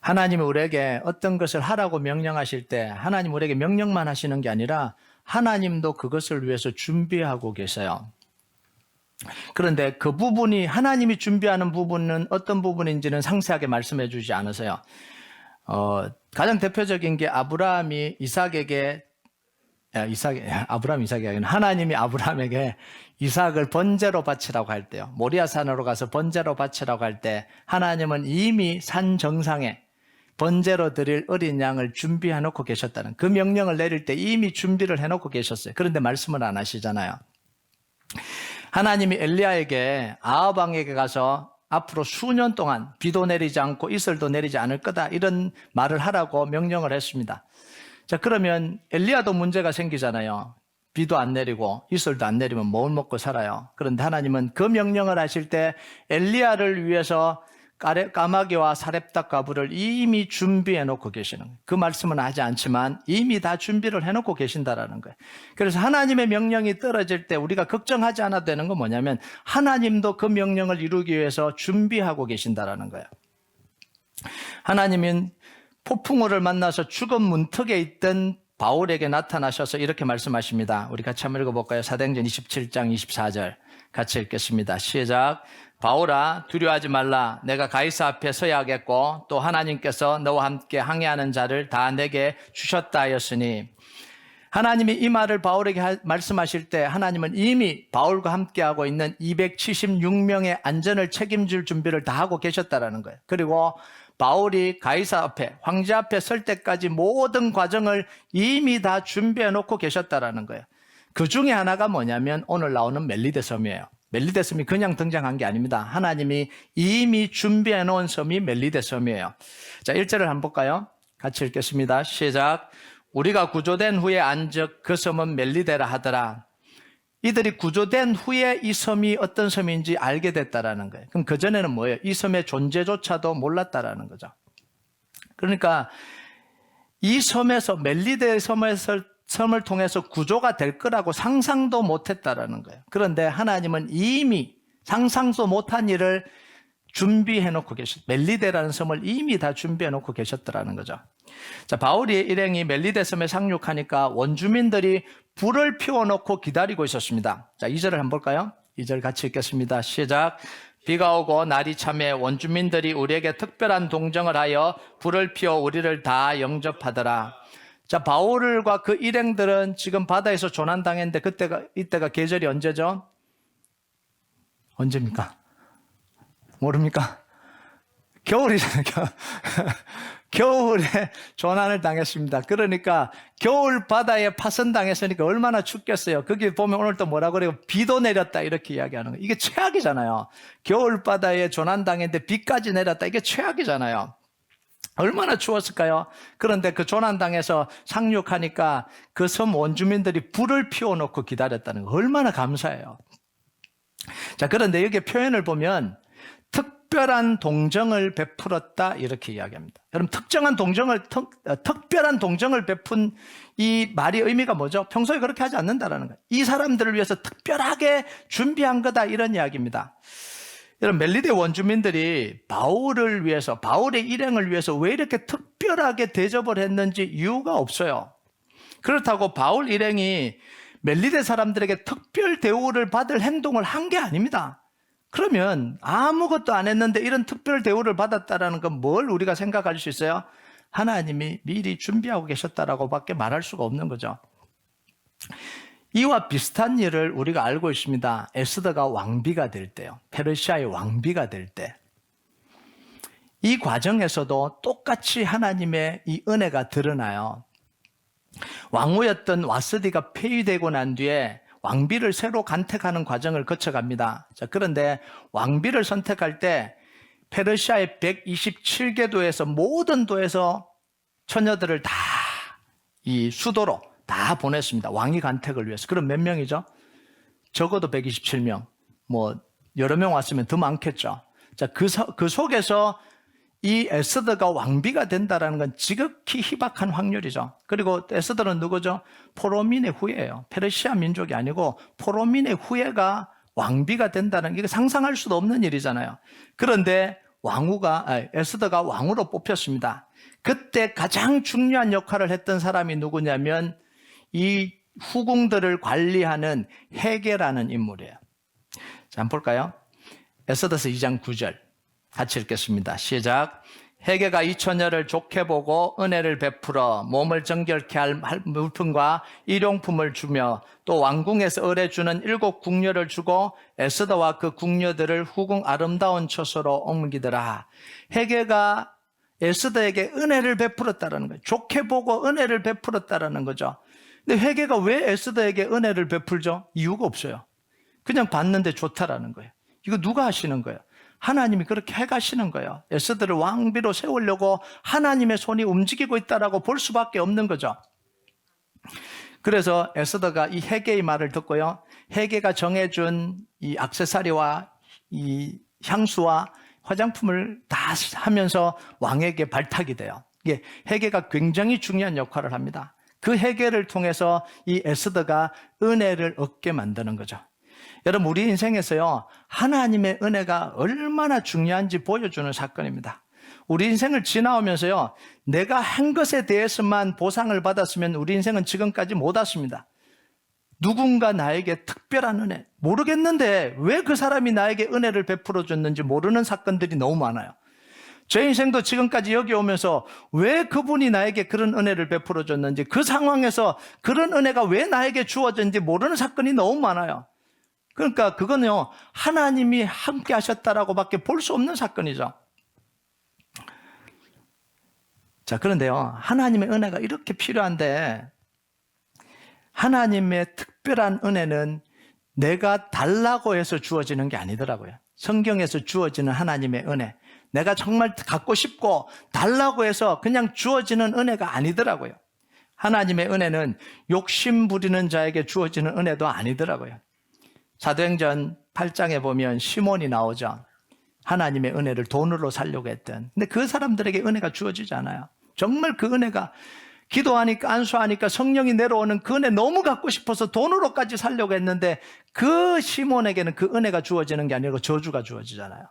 하나님이 우리에게 어떤 것을 하라고 명령하실 때 하나님 우리에게 명령만 하시는 게 아니라 하나님도 그것을 위해서 준비하고 계세요. 그런데 그 부분이 하나님이 준비하는 부분은 어떤 부분인지는 상세하게 말씀해 주지 않으세요. 가장 대표적인 게 아브라함이 이삭에게 하나님이 아브라함에게 이삭을 번제로 바치라고 할 때요. 모리아산으로 가서 번제로 바치라고 할 때 하나님은 이미 산 정상에 번제로 드릴 어린 양을 준비해 놓고 계셨다는 그 명령을 내릴 때 이미 준비를 해 놓고 계셨어요. 그런데 말씀을 안 하시잖아요. 하나님이 엘리야에게 아합 왕에게 가서 앞으로 수년 동안 비도 내리지 않고 이슬도 내리지 않을 거다 이런 말을 하라고 명령을 했습니다. 자, 그러면 엘리야도 문제가 생기잖아요. 비도 안 내리고 이슬도 안 내리면 뭘 먹고 살아요. 그런데 하나님은 그 명령을 하실 때 엘리야를 위해서 까마귀와 사렙답 가부를 이미 준비해 놓고 계시는 거예요. 그 말씀은 하지 않지만 이미 다 준비를 해 놓고 계신다라는 거예요. 그래서 하나님의 명령이 떨어질 때 우리가 걱정하지 않아도 되는 건 뭐냐면 하나님도 그 명령을 이루기 위해서 준비하고 계신다라는 거예요. 하나님은 폭풍우를 만나서 죽음 문턱에 있던 바울에게 나타나셔서 이렇게 말씀하십니다. 우리 같이 한번 읽어볼까요? 사도행전 27장 24절 같이 읽겠습니다. 시작. 바울아, 두려워하지 말라. 내가 가이사 앞에 서야 하겠고 또 하나님께서 너와 함께 항해하는 자를 다 내게 주셨다 하였으니, 하나님이 이 말을 바울에게 말씀하실 때 하나님은 이미 바울과 함께하고 있는 276명의 안전을 책임질 준비를 다 하고 계셨다라는 거예요. 그리고 바울이 가이사 앞에, 황제 앞에 설 때까지 모든 과정을 이미 다 준비해 놓고 계셨다라는 거예요. 그 중에 하나가 뭐냐면 오늘 나오는 멜리데 섬이에요. 멜리데 섬이 그냥 등장한 게 아닙니다. 하나님이 이미 준비해 놓은 섬이 멜리데 섬이에요. 자, 1절을 한번 볼까요? 같이 읽겠습니다. 시작. 우리가 구조된 후에 안즉 그 섬은 멜리데라 하더라. 이들이 구조된 후에 이 섬이 어떤 섬인지 알게 됐다라는 거예요. 그럼 그전에는 뭐예요? 이 섬의 존재조차도 몰랐다라는 거죠. 그러니까 이 섬에서, 멜리데 섬을 통해서 구조가 될 거라고 상상도 못했다라는 거예요. 그런데 하나님은 이미 상상도 못한 일을 준비해 놓고 멜리데라는 섬을 이미 다 준비해 놓고 계셨더라는 거죠. 자, 바울이 일행이 멜리데 섬에 상륙하니까 원주민들이 불을 피워놓고 기다리고 있었습니다. 자, 2절을 한번 볼까요? 2절 같이 읽겠습니다. 시작. 비가 오고 날이 참해 원주민들이 우리에게 특별한 동정을 하여 불을 피워 우리를 다 영접하더라. 자, 바울과 그 일행들은 지금 바다에서 조난당했는데 이때가 계절이 언제죠? 언제입니까? 모릅니까? 겨울이잖아요. 겨울에 조난을 당했습니다. 그러니까 겨울 바다에 파선당했으니까 얼마나 춥겠어요. 거기 보면 오늘 또 뭐라고 그래요? 비도 내렸다 이렇게 이야기하는 거예요. 이게 최악이잖아요. 겨울 바다에 조난당했는데 비까지 내렸다. 이게 최악이잖아요. 얼마나 추웠을까요? 그런데 그 조난당해서 상륙하니까 그 섬 원주민들이 불을 피워놓고 기다렸다는 거 얼마나 감사해요. 자, 그런데 여기 표현을 보면 특별한 동정을 베풀었다 이렇게 이야기합니다. 여러분, 특별한 동정을 베푼 이 말의 의미가 뭐죠? 평소에 그렇게 하지 않는다라는 거예요. 이 사람들을 위해서 특별하게 준비한 거다 이런 이야기입니다. 여러분, 멜리데 원주민들이 바울을 위해서, 바울의 일행을 위해서 왜 이렇게 특별하게 대접을 했는지 이유가 없어요. 그렇다고 바울 일행이 멜리데 사람들에게 특별 대우를 받을 행동을 한 게 아닙니다. 그러면 아무것도 안 했는데 이런 특별 대우를 받았다는 건 뭘 우리가 생각할 수 있어요? 하나님이 미리 준비하고 계셨다라고 밖에 말할 수가 없는 거죠. 이와 비슷한 일을 우리가 알고 있습니다. 에스더가 왕비가 될 때요. 페르시아의 왕비가 될 때. 이 과정에서도 똑같이 하나님의 이 은혜가 드러나요. 왕후였던 와스디가 폐위되고 난 뒤에 왕비를 새로 간택하는 과정을 거쳐갑니다. 자, 그런데 왕비를 선택할 때 페르시아의 127개 도에서 모든 도에서 처녀들을 다 이 수도로 다 보냈습니다. 왕위 간택을 위해서. 그럼 몇 명이죠? 적어도 127명. 뭐 여러 명 왔으면 더 많겠죠. 자, 그 속에서 이 에스더가 왕비가 된다는 건 지극히 희박한 확률이죠. 그리고 에스더는 누구죠? 포로민의 후예예요. 페르시아 민족이 아니고 포로민의 후예가 왕비가 된다는 게 상상할 수도 없는 일이잖아요. 그런데 에스더가 왕으로 뽑혔습니다. 그때 가장 중요한 역할을 했던 사람이 누구냐면 이 후궁들을 관리하는 헤게라는 인물이에요. 자, 한번 볼까요? 에스더서 2장 9절 같이 읽겠습니다. 시작. 헤게가 이 처녀를 좋게 보고 은혜를 베풀어 몸을 정결케 할 물품과 일용품을 주며 또 왕궁에서 을해주는 7 궁녀를 주고 에스더와 그 궁녀들을 후궁 아름다운 처소로 옮기더라. 헤게가 에스더에게 은혜를 베풀었다는 거예요. 좋게 보고 은혜를 베풀었다는 거죠. 근데 헤게가 왜 에스더에게 은혜를 베풀죠? 이유가 없어요. 그냥 봤는데 좋다라는 거예요. 이거 누가 하시는 거예요? 하나님이 그렇게 해가시는 거예요. 에스더를 왕비로 세우려고 하나님의 손이 움직이고 있다라고 볼 수밖에 없는 거죠. 그래서 에스더가 이 헤게의 말을 듣고요. 헤게가 정해준 이 액세서리와 이 향수와 화장품을 다 하면서 왕에게 발탁이 돼요. 이게 헤게가 굉장히 중요한 역할을 합니다. 그 헤게를 통해서 이 에스더가 은혜를 얻게 만드는 거죠. 여러분, 우리 인생에서요, 하나님의 은혜가 얼마나 중요한지 보여주는 사건입니다. 우리 인생을 지나오면서요, 내가 한 것에 대해서만 보상을 받았으면 우리 인생은 지금까지 못 왔습니다. 누군가 나에게 특별한 은혜, 모르겠는데 왜 그 사람이 나에게 은혜를 베풀어 줬는지 모르는 사건들이 너무 많아요. 제 인생도 지금까지 여기 오면서 왜 그분이 나에게 그런 은혜를 베풀어 줬는지, 그 상황에서 그런 은혜가 왜 나에게 주어졌는지 모르는 사건이 너무 많아요. 그러니까 그거는요, 하나님이 함께 하셨다라고 밖에 볼 수 없는 사건이죠. 자, 그런데요, 하나님의 은혜가 이렇게 필요한데, 하나님의 특별한 은혜는 내가 달라고 해서 주어지는 게 아니더라고요. 성경에서 주어지는 하나님의 은혜, 내가 정말 갖고 싶고 달라고 해서 그냥 주어지는 은혜가 아니더라고요. 하나님의 은혜는 욕심 부리는 자에게 주어지는 은혜도 아니더라고요. 사도행전 8장에 보면 시몬이 나오죠. 하나님의 은혜를 돈으로 살려고 했던. 근데 그 사람들에게 은혜가 주어지지 않아요. 정말 그 은혜가 기도하니까 안수하니까 성령이 내려오는 그 은혜 너무 갖고 싶어서 돈으로까지 살려고 했는데 그 시몬에게는 그 은혜가 주어지는 게 아니고 저주가 주어지잖아요.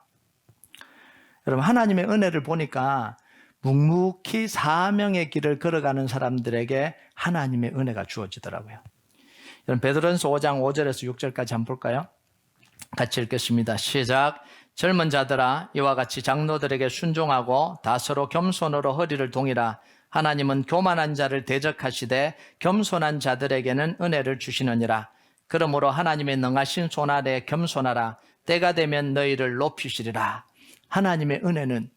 여러분, 하나님의 은혜를 보니까 묵묵히 사명의 길을 걸어가는 사람들에게 하나님의 은혜가 주어지더라고요. 여러분, 베드로전서 5장 5절에서 6절까지 한번 볼까요? 같이 읽겠습니다. 시작. 젊은 자들아, 이와 같이 장로들에게 순종하고 다 서로 겸손으로 허리를 동이라. 하나님은 교만한 자를 대적하시되 겸손한 자들에게는 은혜를 주시느니라. 그러므로 하나님의 능하신 손 아래 겸손하라. 때가 되면 너희를 높이시리라. 하나님의 은혜는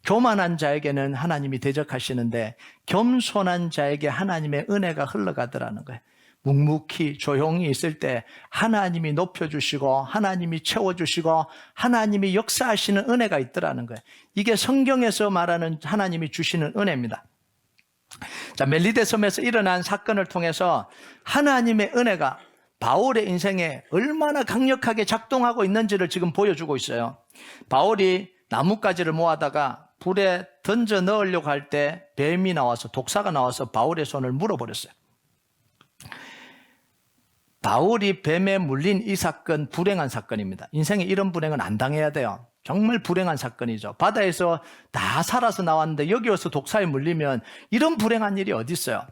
교만한 자에게는 하나님이 대적하시는데 겸손한 자에게 하나님의 은혜가 흘러가더라는 거예요. 묵묵히 조용히 있을 때 하나님이 높여주시고 하나님이 채워주시고 하나님이 역사하시는 은혜가 있더라는 거예요. 이게 성경에서 말하는 하나님이 주시는 은혜입니다. 자, 멜리데 섬에서 일어난 사건을 통해서 하나님의 은혜가 바울의 인생에 얼마나 강력하게 작동하고 있는지를 지금 보여주고 있어요. 바울이 나뭇가지를 모아다가 불에 던져 넣으려고 할 때 뱀이 나와서, 독사가 나와서 바울의 손을 물어버렸어요. 바울이 뱀에 물린 이 사건, 불행한 사건입니다. 인생에 이런 불행은 안 당해야 돼요. 정말 불행한 사건이죠. 바다에서 다 살아서 나왔는데 여기 와서 독사에 물리면 이런 불행한 일이 어디 있어요?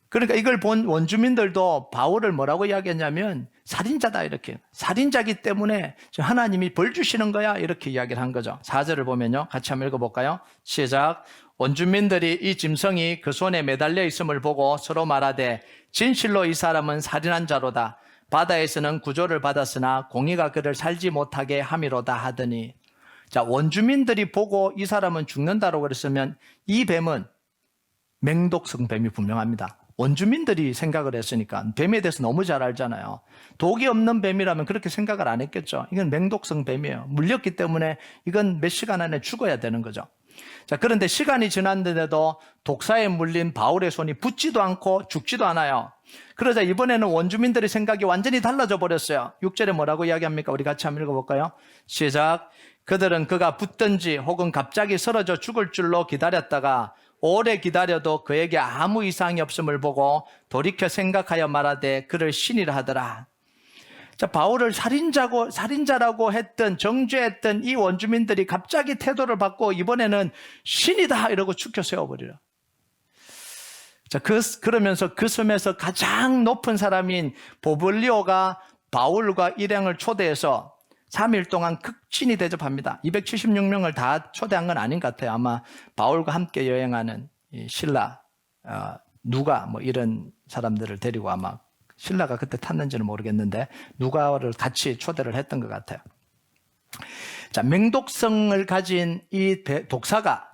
그러니까 이걸 본 원주민들도 바울을 뭐라고 이야기했냐면 살인자다, 이렇게. 살인자기 때문에 하나님이 벌 주시는 거야, 이렇게 이야기를 한 거죠. 4절을 보면요, 같이 한번 읽어볼까요? 시작. 원주민들이 이 짐승이 그 손에 매달려 있음을 보고 서로 말하되 진실로 이 사람은 살인한 자로다. 바다에서는 구조를 받았으나 공의가 그를 살지 못하게 함이로다 하더니. 자, 원주민들이 보고 이 사람은 죽는다고 그랬으면 이 뱀은 맹독성 뱀이 분명합니다. 원주민들이 생각을 했으니까 뱀에 대해서 너무 잘 알잖아요. 독이 없는 뱀이라면 그렇게 생각을 안 했겠죠. 이건 맹독성 뱀이에요. 물렸기 때문에 이건 몇 시간 안에 죽어야 되는 거죠. 자, 그런데 시간이 지났는데도 독사에 물린 바울의 손이 붓지도 않고 죽지도 않아요. 그러자 이번에는 원주민들의 생각이 완전히 달라져 버렸어요. 6절에 뭐라고 이야기합니까? 우리 같이 한번 읽어볼까요? 시작. 그들은 그가 붙든지 혹은 갑자기 쓰러져 죽을 줄로 기다렸다가 오래 기다려도 그에게 아무 이상이 없음을 보고 돌이켜 생각하여 말하되 그를 신이라 하더라. 자, 바울을 살인자라고 했던, 정죄했던 이 원주민들이 갑자기 태도를 바꿔 이번에는 신이다 이러고 축켜 세워버리라. 자, 그러면서 그 섬에서 가장 높은 사람인 보블리오가 바울과 일행을 초대해서 3일 동안 극진히 대접합니다. 276명을 다 초대한 건 아닌 것 같아요. 아마 바울과 함께 여행하는 신라, 누가 뭐 이런 사람들을 데리고 아마 신라가 그때 탔는지는 모르겠는데 누가를 같이 초대를 했던 것 같아요. 자, 맹독성을 가진 이 독사가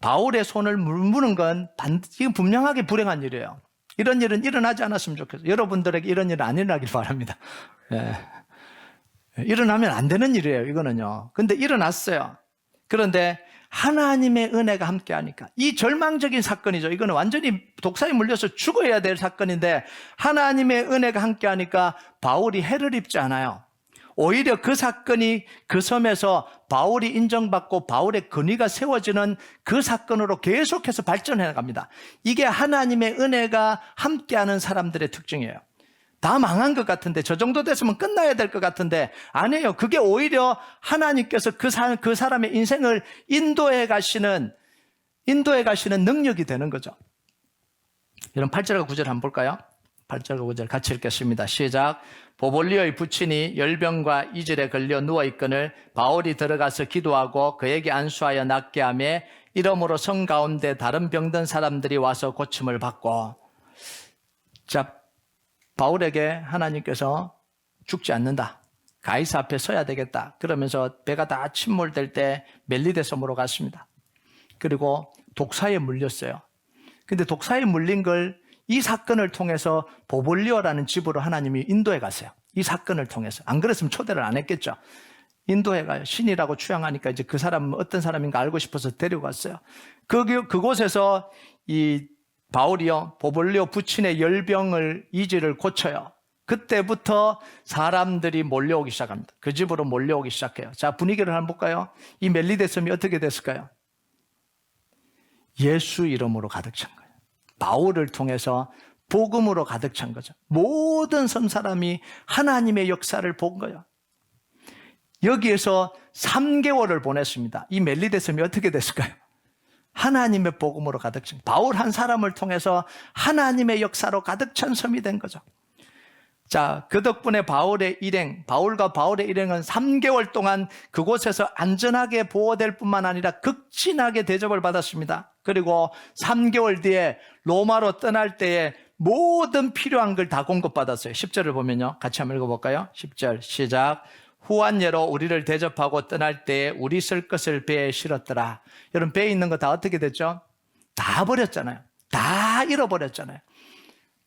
바울의 손을 물무는 건 이건 분명하게 불행한 일이에요. 이런 일은 일어나지 않았으면 좋겠어요. 여러분들에게 이런 일은 안 일어나길 바랍니다. 예. 일어나면 안 되는 일이에요, 이거는요. 근데 일어났어요. 그런데 하나님의 은혜가 함께하니까 이 절망적인 사건이죠. 이거는 완전히 독사에 물려서 죽어야 될 사건인데 하나님의 은혜가 함께하니까 바울이 해를 입지 않아요. 오히려 그 사건이 그 섬에서 바울이 인정받고 바울의 권위가 세워지는 그 사건으로 계속해서 발전해 나갑니다. 이게 하나님의 은혜가 함께하는 사람들의 특징이에요. 다 망한 것 같은데, 저 정도 됐으면 끝나야 될 것 같은데 아니에요. 그게 오히려 하나님께서 그 사람의 인생을 인도해 가시는 능력이 되는 거죠. 여러분 8절과 9절 한번 볼까요? 8절과 9절 같이 읽겠습니다. 시작. 보볼리오의 부친이 열병과 이질에 걸려 누워있거늘 바울이 들어가서 기도하고 그에게 안수하여 낫게 하며 이러므로 성 가운데 다른 병든 사람들이 와서 고침을 받고. 자, 바울에게 하나님께서 죽지 않는다, 가이사 앞에 서야 되겠다 그러면서 배가 다 침몰될 때 멜리데 섬으로 갔습니다. 그리고 독사에 물렸어요. 근데 독사에 물린 걸 이 사건을 통해서 보볼리오라는 집으로 하나님이 인도해 갔어요. 이 사건을 통해서. 안 그랬으면 초대를 안 했겠죠. 인도해 가요. 신이라고 추앙하니까 이제 그 사람은 어떤 사람인가 알고 싶어서 데려갔어요. 그곳에서 이 바울이요, 보볼리오 부친의 열병을 이지를 고쳐요. 그때부터 사람들이 몰려오기 시작합니다. 그 집으로 몰려오기 시작해요. 자, 분위기를 한번 볼까요? 이 멜리데 섬이 어떻게 됐을까요? 예수 이름으로 가득 찬 거예요. 바울을 통해서 복음으로 가득 찬 거죠. 모든 섬 사람이 하나님의 역사를 본 거예요. 여기에서 3개월을 보냈습니다. 이 멜리데 섬이 어떻게 됐을까요? 하나님의 복음으로 가득 찬, 바울 한 사람을 통해서 하나님의 역사로 가득 찬 섬이 된 거죠. 자, 그 덕분에 바울과 바울의 일행은 3개월 동안 그곳에서 안전하게 보호될 뿐만 아니라 극진하게 대접을 받았습니다. 그리고 3개월 뒤에 로마로 떠날 때에 모든 필요한 걸 다 공급받았어요. 10절을 보면요, 같이 한번 읽어볼까요? 10절 시작. 후한 예로 우리를 대접하고 떠날 때에 우리 쓸 것을 배에 실었더라. 여러분, 배에 있는 거 다 어떻게 됐죠? 다 버렸잖아요. 다 잃어버렸잖아요.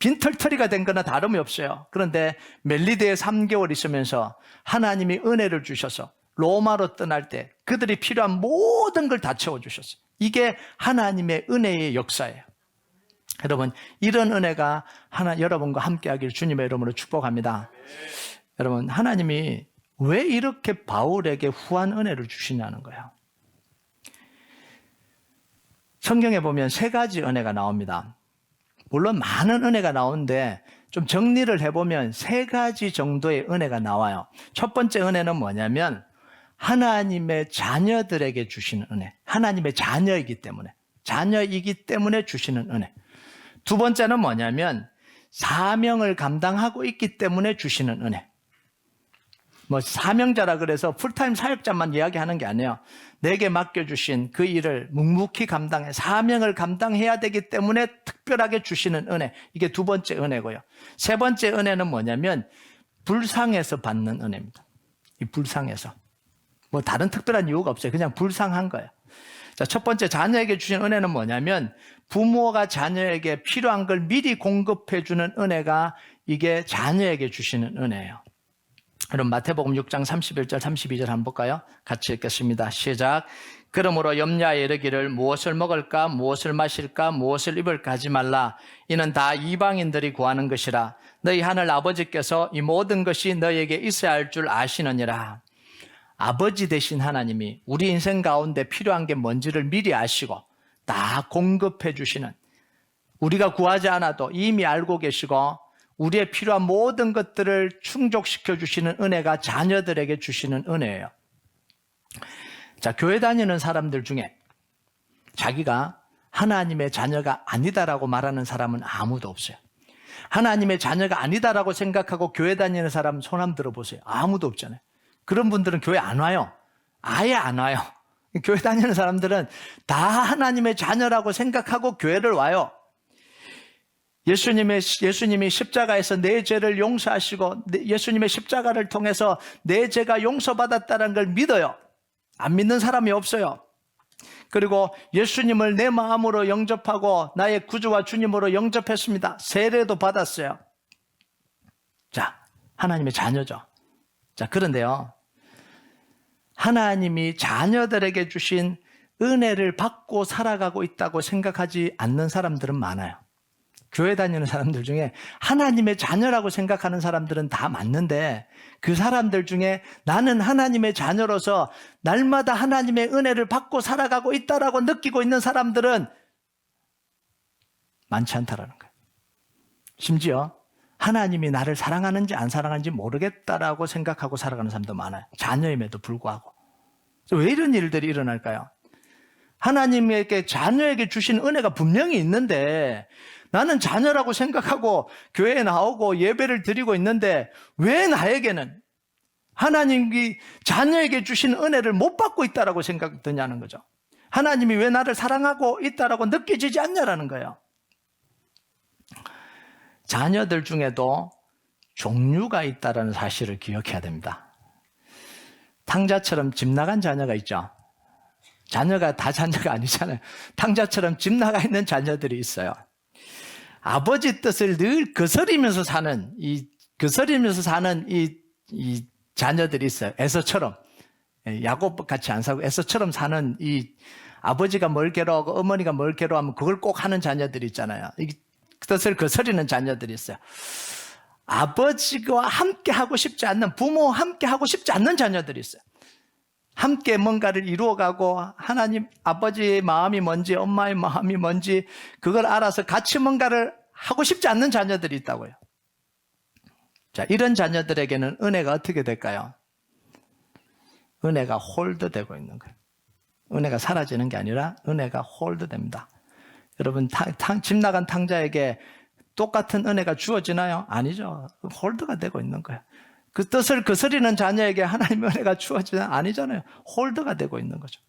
빈털터리가 된 거나 다름이 없어요. 그런데 멜리데에 3개월 있으면서 하나님이 은혜를 주셔서 로마로 떠날 때 그들이 필요한 모든 걸 다 채워주셨어요. 이게 하나님의 은혜의 역사예요. 여러분, 이런 은혜가 여러분과 함께하길 주님의 이름으로 축복합니다. 여러분, 하나님이 왜 이렇게 바울에게 후한 은혜를 주시냐는 거예요. 성경에 보면 3가지 은혜가 나옵니다. 물론 많은 은혜가 나오는데 좀 정리를 해보면 3가지 정도의 은혜가 나와요. 첫 번째 은혜는 뭐냐면 하나님의 자녀들에게 주시는 은혜. 하나님의 자녀이기 때문에 주시는 은혜. 두 번째는 뭐냐면 사명을 감당하고 있기 때문에 주시는 은혜. 뭐 사명자라 그래서 풀타임 사역자만 이야기하는 게 아니에요. 내게 맡겨주신 그 일을 묵묵히 감당해 사명을 감당해야 되기 때문에 특별하게 주시는 은혜. 이게 두 번째 은혜고요. 세 번째 은혜는 뭐냐면 불쌍해서 받는 은혜입니다. 이 불쌍해서. 뭐 다른 특별한 이유가 없어요. 그냥 불쌍한 거예요. 자, 첫 번째 자녀에게 주신 은혜는 뭐냐면 부모가 자녀에게 필요한 걸 미리 공급해 주는 은혜가 이게 자녀에게 주시는 은혜예요. 여러분, 마태복음 6장 31절 32절 한번 볼까요? 같이 읽겠습니다. 시작. 그러므로 염려하여 이르기를 무엇을 먹을까 무엇을 마실까 무엇을 입을까 하지 말라. 이는 다 이방인들이 구하는 것이라. 너희 하늘 아버지께서 이 모든 것이 너희에게 있어야 할 줄 아시느니라. 아버지 되신 하나님이 우리 인생 가운데 필요한 게 뭔지를 미리 아시고 다 공급해 주시는, 우리가 구하지 않아도 이미 알고 계시고 우리의 필요한 모든 것들을 충족시켜 주시는 은혜가 자녀들에게 주시는 은혜예요. 자, 교회 다니는 사람들 중에 자기가 하나님의 자녀가 아니다라고 말하는 사람은 아무도 없어요. 하나님의 자녀가 아니다라고 생각하고 교회 다니는 사람 손 한번 들어보세요. 아무도 없잖아요. 그런 분들은 교회 안 와요. 아예 안 와요. 교회 다니는 사람들은 다 하나님의 자녀라고 생각하고 교회를 와요. 예수님이 십자가에서 내 죄를 용서하시고 예수님의 십자가를 통해서 내 죄가 용서받았다는 걸 믿어요. 안 믿는 사람이 없어요. 그리고 예수님을 내 마음으로 영접하고 나의 구주와 주님으로 영접했습니다. 세례도 받았어요. 자, 하나님의 자녀죠. 자, 그런데요, 하나님이 자녀들에게 주신 은혜를 받고 살아가고 있다고 생각하지 않는 사람들은 많아요. 교회 다니는 사람들 중에 하나님의 자녀라고 생각하는 사람들은 다 맞는데 그 사람들 중에 나는 하나님의 자녀로서 날마다 하나님의 은혜를 받고 살아가고 있다라고 느끼고 있는 사람들은 많지 않다라는 거예요. 심지어 하나님이 나를 사랑하는지 안 사랑하는지 모르겠다라고 생각하고 살아가는 사람도 많아요. 자녀임에도 불구하고. 왜 이런 일들이 일어날까요? 하나님에게 자녀에게 주신 은혜가 분명히 있는데 나는 자녀라고 생각하고 교회에 나오고 예배를 드리고 있는데 왜 나에게는 하나님이 자녀에게 주신 은혜를 못 받고 있다라고 생각드냐는 거죠. 하나님이 왜 나를 사랑하고 있다라고 느껴지지 않냐라는 거예요. 자녀들 중에도 종류가 있다는 사실을 기억해야 됩니다. 탕자처럼 집 나간 자녀가 있죠. 자녀가 다 자녀가 아니잖아요. 탕자처럼 집 나가 있는 자녀들이 있어요. 아버지 뜻을 늘 거스리면서 사는 이 자녀들이 있어요. 에서처럼. 야곱 같이 안 살고 에서처럼 사는 이 아버지가 뭘 괴로워하고 어머니가 뭘 괴로워하면 그걸 꼭 하는 자녀들이 있잖아요. 이 뜻을 거스리는 자녀들이 있어요. 아버지와 함께 하고 싶지 않는, 부모와 함께 하고 싶지 않는 자녀들이 있어요. 함께 뭔가를 이루어가고 하나님 아버지의 마음이 뭔지 엄마의 마음이 뭔지 그걸 알아서 같이 뭔가를 하고 싶지 않는 자녀들이 있다고요. 자, 이런 자녀들에게는 은혜가 어떻게 될까요? 은혜가 홀드되고 있는 거예요. 은혜가 사라지는 게 아니라 은혜가 홀드됩니다. 여러분, 집 나간 탕자에게 똑같은 은혜가 주어지나요? 아니죠. 홀드가 되고 있는 거예요. 그 뜻을 거스리는 자녀에게 하나님의 은혜가 주어지나? 아니잖아요. 홀드가 되고 있는 거죠.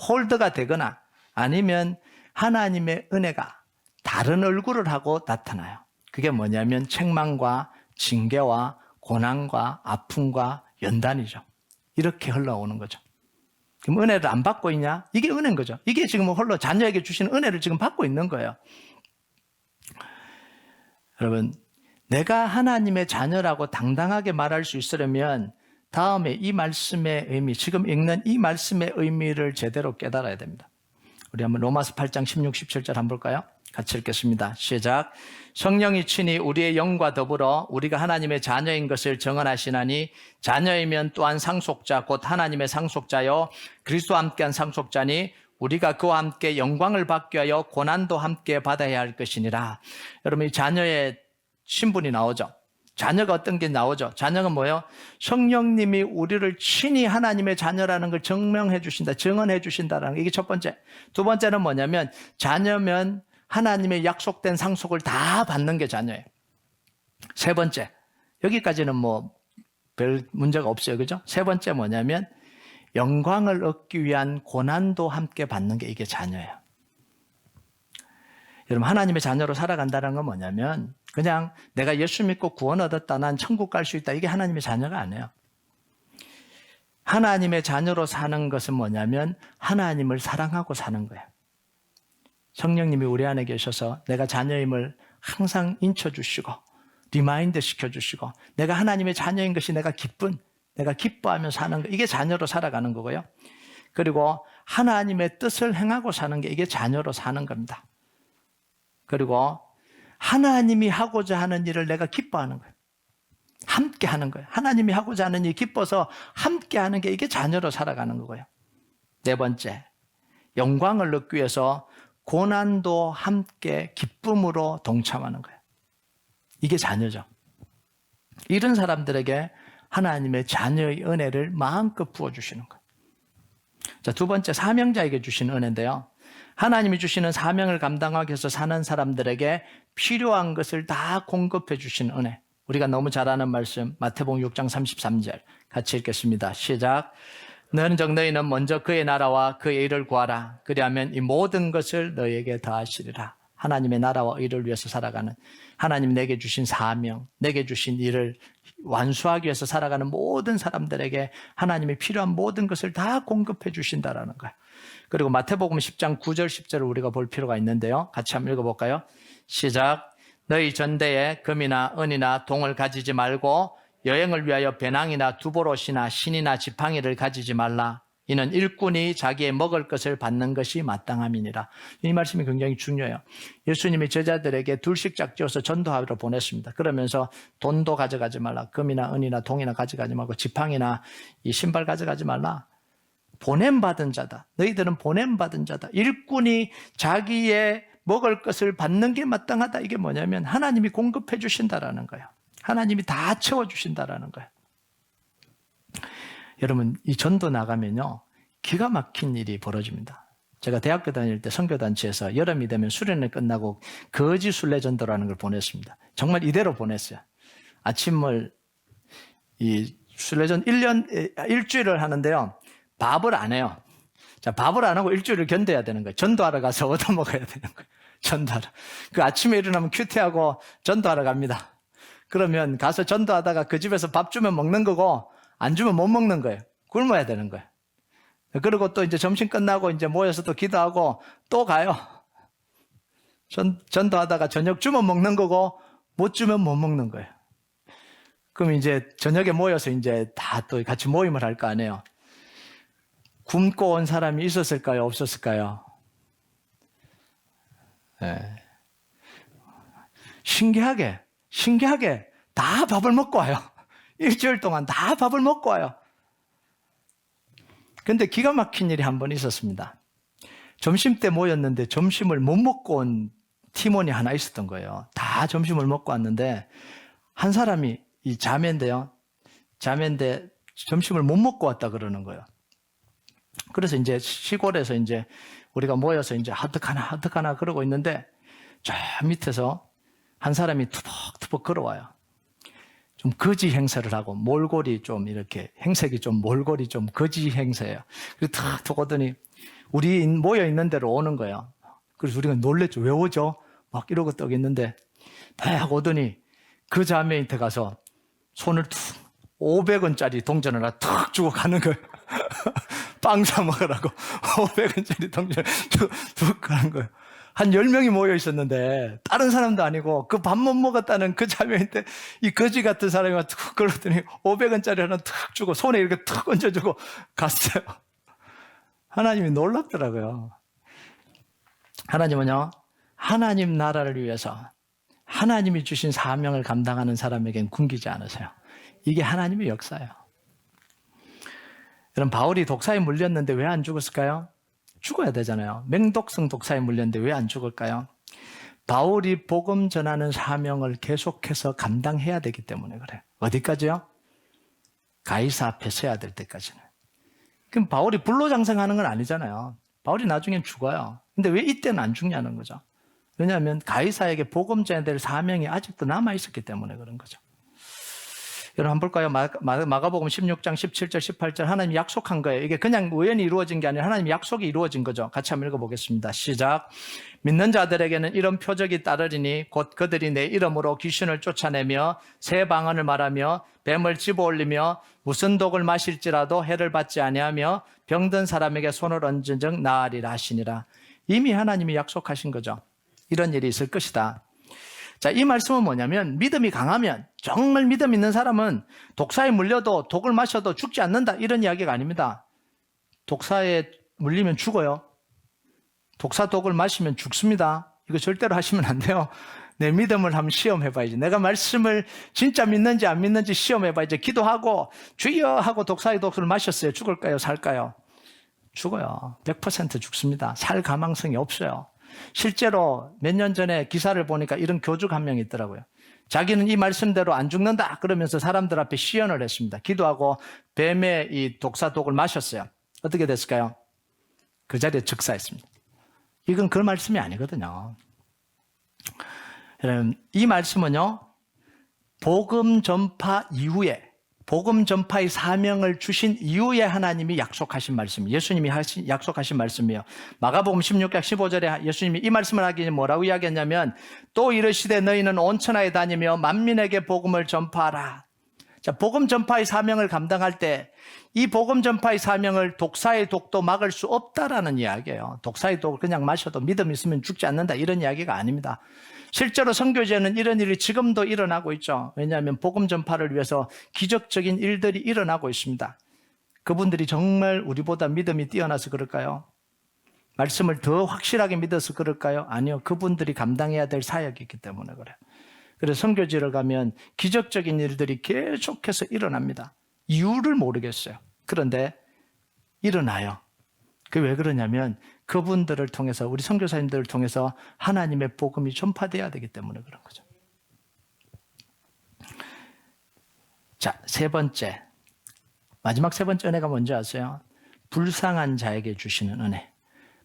홀드가 되거나 아니면 하나님의 은혜가 다른 얼굴을 하고 나타나요. 그게 뭐냐면 책망과 징계와 고난과 아픔과 연단이죠. 이렇게 흘러오는 거죠. 그럼 은혜를 안 받고 있냐? 이게 은혜인 거죠. 이게 지금 홀로 자녀에게 주신 은혜를 지금 받고 있는 거예요. 여러분, 내가 하나님의 자녀라고 당당하게 말할 수 있으려면 다음에 이 말씀의 의미, 지금 읽는 이 말씀의 의미를 제대로 깨달아야 됩니다. 우리 한번 로마서 8장 16, 17절 한번 볼까요? 같이 읽겠습니다. 시작. 성령이 친히 우리의 영과 더불어 우리가 하나님의 자녀인 것을 증언하시나니 자녀이면 또한 상속자 곧 하나님의 상속자요 그리스도와 함께한 상속자니 우리가 그와 함께 영광을 받기 위하여 고난도 함께 받아야 할 것이니라. 여러분, 이 자녀의 신분이 나오죠. 자녀가 어떤 게 나오죠. 자녀가 뭐예요? 성령님이 우리를 친히 하나님의 자녀라는 걸 증명해 주신다, 증언해 주신다라는 게 이게 첫 번째. 두 번째는 뭐냐면 자녀면 하나님의 약속된 상속을 다 받는 게 자녀예요. 세 번째, 여기까지는 뭐 별 문제가 없어요. 그죠? 세 번째 뭐냐면 영광을 얻기 위한 고난도 함께 받는 게 이게 자녀예요. 여러분, 하나님의 자녀로 살아간다는 건 뭐냐면 그냥 내가 예수 믿고 구원 얻었다, 난 천국 갈 수 있다, 이게 하나님의 자녀가 아니에요. 하나님의 자녀로 사는 것은 뭐냐면 하나님을 사랑하고 사는 거예요. 성령님이 우리 안에 계셔서 내가 자녀임을 항상 인쳐주시고 리마인드 시켜주시고 내가 하나님의 자녀인 것이 내가 기뻐하며 사는 거, 이게 자녀로 살아가는 거고요. 그리고 하나님의 뜻을 행하고 사는 게 이게 자녀로 사는 겁니다. 그리고 하나님이 하고자 하는 일을 내가 기뻐하는 거예요. 함께 하는 거예요. 하나님이 하고자 하는 일 기뻐서 함께 하는 게 이게 자녀로 살아가는 거고요. 네 번째, 영광을 얻기 위해서 고난도 함께 기쁨으로 동참하는 거예요. 이게 자녀죠. 이런 사람들에게 하나님의 자녀의 은혜를 마음껏 부어주시는 거예요. 자, 두 번째, 사명자에게 주신 은혜인데요. 하나님이 주시는 사명을 감당하기 위해서 사는 사람들에게 필요한 것을 다 공급해 주신 은혜. 우리가 너무 잘 아는 말씀, 마태복음 6장 33절 같이 읽겠습니다. 시작. 너희는 먼저 그의 나라와 그의 의를 구하라. 그리하면 이 모든 것을 너희에게 더하시리라. 하나님의 나라와 의를 위해서 살아가는, 하나님 내게 주신 사명, 내게 주신 일을 완수하기 위해서 살아가는 모든 사람들에게 하나님이 필요한 모든 것을 다 공급해 주신다라는 거예요. 그리고 마태복음 10장 9절 10절을 우리가 볼 필요가 있는데요. 같이 한번 읽어볼까요? 시작. 너희 전대에 금이나 은이나 동을 가지지 말고 여행을 위하여 배낭이나 두보롯이나 신이나 지팡이를 가지지 말라. 이는 일꾼이 자기의 먹을 것을 받는 것이 마땅함이니라. 이 말씀이 굉장히 중요해요. 예수님이 제자들에게 둘씩 짝지어서 전도하러 보냈습니다. 그러면서 돈도 가져가지 말라. 금이나 은이나 동이나 가져가지 말고 지팡이나 이 신발 가져가지 말라. 보냄받은 자다. 너희들은 보냄받은 자다. 일꾼이 자기의 먹을 것을 받는 게 마땅하다. 이게 뭐냐면 하나님이 공급해 주신다라는 거예요. 하나님이 다 채워주신다라는 거예요. 여러분, 이 전도 나가면요, 기가 막힌 일이 벌어집니다. 제가 대학교 다닐 때 선교단체에서 여름이 되면 수련회 끝나고 거지 순례 전도라는 걸 보냈습니다. 정말 이대로 보냈어요. 아침을 이 순례전 일주일을 하는데요, 밥을 안 해요. 자, 밥을 안 하고 일주일을 견뎌야 되는 거예요. 전도하러 가서 얻어먹어야 되는 거예요. 전도하러. 그 아침에 일어나면 큐티하고 전도하러 갑니다. 그러면 가서 전도하다가 그 집에서 밥 주면 먹는 거고 안 주면 못 먹는 거예요. 굶어야 되는 거예요. 그리고 또 이제 점심 끝나고 이제 모여서 또 기도하고 또 가요. 전도하다가 저녁 주면 먹는 거고 못 주면 못 먹는 거예요. 그럼 이제 저녁에 모여서 이제 다 또 같이 모임을 할 거 아니에요. 굶고 온 사람이 있었을까요? 없었을까요? 네. 신기하게 다 밥을 먹고 와요. 일주일 동안 다 밥을 먹고 와요. 근데 기가 막힌 일이 한 번 있었습니다. 점심 때 모였는데 점심을 못 먹고 온 팀원이 하나 있었던 거예요. 다 점심을 먹고 왔는데 한 사람이 이 자매인데 점심을 못 먹고 왔다 그러는 거예요. 그래서 이제 시골에서 이제 우리가 모여서 이제 어떡하나 그러고 있는데 저 밑에서 한 사람이 투벅투벅 걸어와요. 좀 거지 행세를 하고 몰골이 좀 이렇게 행색이 좀 몰골이 좀 거지 행세예요. 그래서 탁 오더니 우리 모여 있는 대로 오는 거예요. 그래서 우리가 놀랬죠. 왜 오죠? 막 이러고 떡 있는데 딱 오더니 그 자매한테 가서 손을 툭 500원짜리 동전 하나 탁 주고 가는 거예요. 빵 사 먹으라고 500원짜리 동전 툭 가는 거예요. 한 10명이 모여 있었는데 다른 사람도 아니고 그 밥 못 먹었다는 그 자매한테 이 거지 같은 사람이 툭 걸었더니 500원짜리 하나 툭 주고 손에 이렇게 툭 얹어주고 갔어요. 하나님이 놀랍더라고요. 하나님은요, 하나님 나라를 위해서 하나님이 주신 사명을 감당하는 사람에겐 굶기지 않으세요. 이게 하나님의 역사예요. 여러분, 바울이 독사에 물렸는데 왜 안 죽었을까요? 죽어야 되잖아요. 맹독성 독사에 물렸는데 왜 안 죽을까요? 바울이 복음 전하는 사명을 계속해서 감당해야 되기 때문에 그래요. 어디까지요? 가이사 앞에 서야 될 때까지는. 그럼 바울이 불로장생하는 건 아니잖아요. 바울이 나중엔 죽어요. 근데 왜 이때는 안 죽냐는 거죠. 왜냐하면 가이사에게 복음 전해야 될 사명이 아직도 남아있었기 때문에 그런 거죠. 여러분 한번 볼까요? 마가복음 16장 17절 18절 하나님이 약속한 거예요. 이게 그냥 우연히 이루어진 게 아니라 하나님이 약속이 이루어진 거죠. 같이 한번 읽어보겠습니다. 시작. 믿는 자들에게는 이런 표적이 따르리니 곧 그들이 내 이름으로 귀신을 쫓아내며 새 방언을 말하며 뱀을 집어올리며 무슨 독을 마실지라도 해를 받지 아니하며 병든 사람에게 손을 얹은 즉 나으리라 하시니라. 이미 하나님이 약속하신 거죠. 이런 일이 있을 것이다. 자, 이 말씀은 뭐냐면 믿음이 강하면 정말 믿음 있는 사람은 독사에 물려도 독을 마셔도 죽지 않는다 이런 이야기가 아닙니다. 독사에 물리면 죽어요. 독사 독을 마시면 죽습니다. 이거 절대로 하시면 안 돼요. 내 믿음을 한번 시험해봐야지. 내가 말씀을 진짜 믿는지 안 믿는지 시험해봐야지. 기도하고 주여 하고 독사의 독을 마셨어요. 죽을까요? 살까요? 죽어요. 100% 죽습니다. 살 가망성이 없어요. 실제로 몇 년 전에 기사를 보니까 이런 교주가 한 명 있더라고요. 자기는 이 말씀대로 안 죽는다 그러면서 사람들 앞에 시연을 했습니다. 기도하고 뱀의 이 독사독을 마셨어요. 어떻게 됐을까요? 그 자리에 즉사했습니다. 이건 그 말씀이 아니거든요. 여러분, 이 말씀은요, 복음 전파 이후에, 복음 전파의 사명을 주신 이후에 하나님이 약속하신 말씀, 예수님이 약속하신 말씀이에요. 마가복음 16장 15절에 예수님이 이 말씀을 하기 전에 뭐라고 이야기했냐면, 또 이르시되 너희는 온 천하에 다니며 만민에게 복음을 전파하라. 자, 복음 전파의 사명을 감당할 때 이 복음 전파의 사명을 독사의 독도 막을 수 없다라는 이야기예요. 독사의 독을 그냥 마셔도 믿음 있으면 죽지 않는다, 이런 이야기가 아닙니다. 실제로 선교제는 이런 일이 지금도 일어나고 있죠. 왜냐하면 복음 전파를 위해서 기적적인 일들이 일어나고 있습니다. 그분들이 정말 우리보다 믿음이 뛰어나서 그럴까요? 말씀을 더 확실하게 믿어서 그럴까요? 아니요. 그분들이 감당해야 될 사역이기 때문에 그래요. 그래서 선교지를 가면 기적적인 일들이 계속해서 일어납니다. 이유를 모르겠어요. 그런데 일어나요. 그게 왜 그러냐면 그분들을 통해서, 우리 선교사님들을 통해서 하나님의 복음이 전파돼야 되기 때문에 그런 거죠. 자, 세 번째, 마지막 세 번째 은혜가 뭔지 아세요? 불쌍한 자에게 주시는 은혜.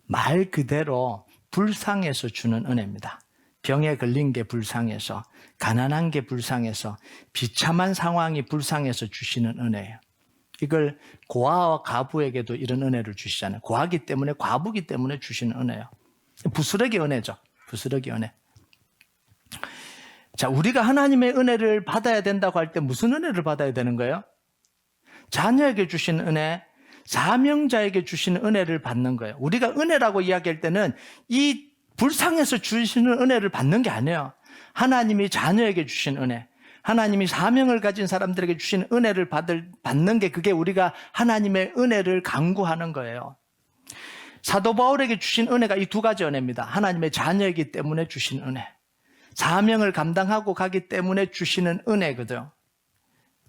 말 그대로 불쌍해서 주는 은혜입니다. 병에 걸린 게 불쌍해서, 가난한 게 불쌍해서, 비참한 상황이 불쌍해서 주시는 은혜예요. 이걸 고아와 과부에게도 이런 은혜를 주시잖아요. 고아기 때문에, 과부기 때문에 주시는 은혜예요. 부스러기 은혜죠. 부스러기 은혜. 자, 우리가 하나님의 은혜를 받아야 된다고 할 때 무슨 은혜를 받아야 되는 거예요? 자녀에게 주시는 은혜, 사명자에게 주시는 은혜를 받는 거예요. 우리가 은혜라고 이야기할 때는 이 불쌍해서 주시는 은혜를 받는 게 아니에요. 하나님이 자녀에게 주신 은혜, 하나님이 사명을 가진 사람들에게 주신 은혜를 받는 게, 그게 우리가 하나님의 은혜를 간구하는 거예요. 사도 바울에게 주신 은혜가 이 두 가지 은혜입니다. 하나님의 자녀이기 때문에 주신 은혜, 사명을 감당하고 가기 때문에 주시는 은혜거든요.